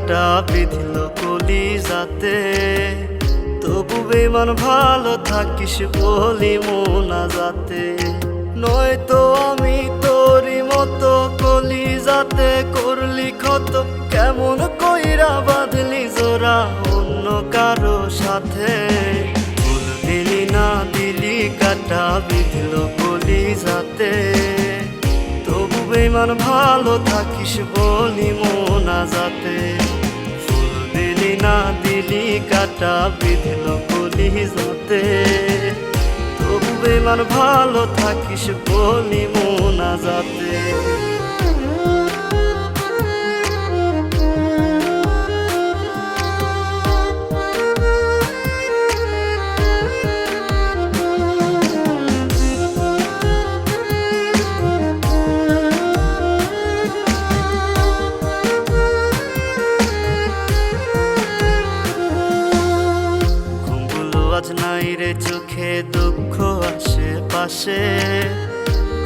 কাটা বিঁধল কলিজাতে, তবু বেমান ভালো থাকিস বলি মোনাজাতে। নয়তো আমি তোরই মতো কলিজাতে করলি ক্ষত, কেমন কইরা বাঁধলি জোড়া অন্য কারো সাথে। ফুল দিলি না দিলি কাটা বিঁধল কলিজাতে, তবু বেমান ভালো থাকিস বলি মোনাজাতে। ফুল দিলি না দিলি কাটা বিঁধল কলিজাতে, তবু বেমান ভালো থাকিস বলি মোনাজাতে। আজ নাই রে চোখে দুঃখ আশেপাশে,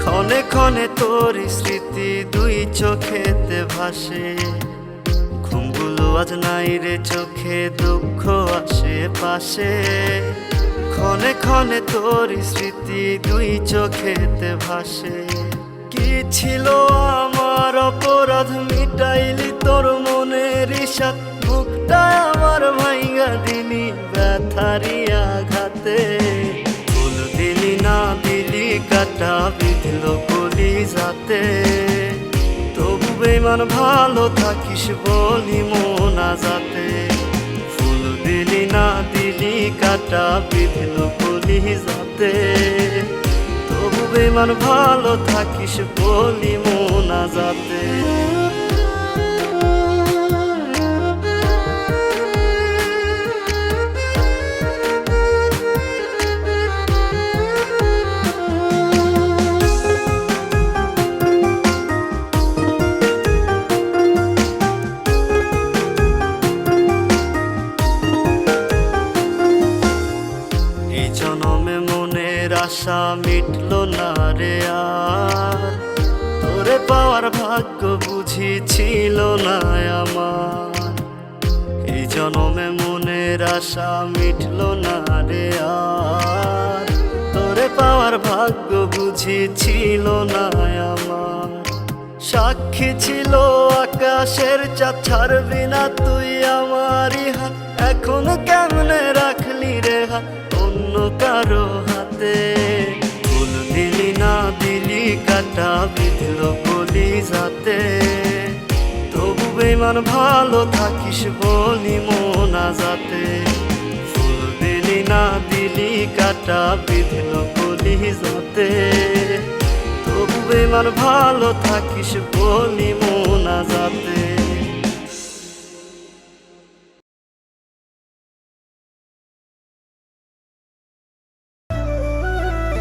ক্ষণে ক্ষণে তোর স্মৃতি দুই চোখেতে ভাসে। ঘুমগুলো আজ নাই রে চোখে দুঃখ আশেপাশে, ক্ষণে ক্ষণে তোর স্মৃতি দুই চোখেতে ভাসে। কি ছিল আমার অপরাধ মিটাইলি তোর মনের ইশাত, বুকটা আমার ভাইঙ্গা দিলি ব্যথারি আঘাতে। ফুল দিলি না দিলি কাটা বিঁধল কলিজাতে, তবু বেমান ভালো থাকিস বলি মোনাজাতে। ফুল দিলি না দিলি কাটা বিঁধল কলিজাতে, তবু বেমান ভালো থাকিস বলি মোনাজাতে। জনমে মনের আশা মিটল না রে আর, তোরে পাওয়ার ভাগ্য বুঝি ছিল না আমার। এই জনমে মনের আশা মিটল না রে আর, তোরে পাওয়ার ভাগ্য বুঝি ছিল না আমার। সাক্ষী ছিল আকাশের চাঁদ, ছাড়বি না তুই আমারই হাত, এখন কেমনে রাখলি রে হাত অন্য কারো হাতে। ফুল দিলি না দিলি কাটা বিঁধল কলিজাতে, তবু বেমান ভালো থাকিস বলি মোনাজাতে। ফুল দিলি না দিলি কাটা বিঁধল কলিজাতে, তবু বেমান ভালো থাকিস বলি মোনাজাতে।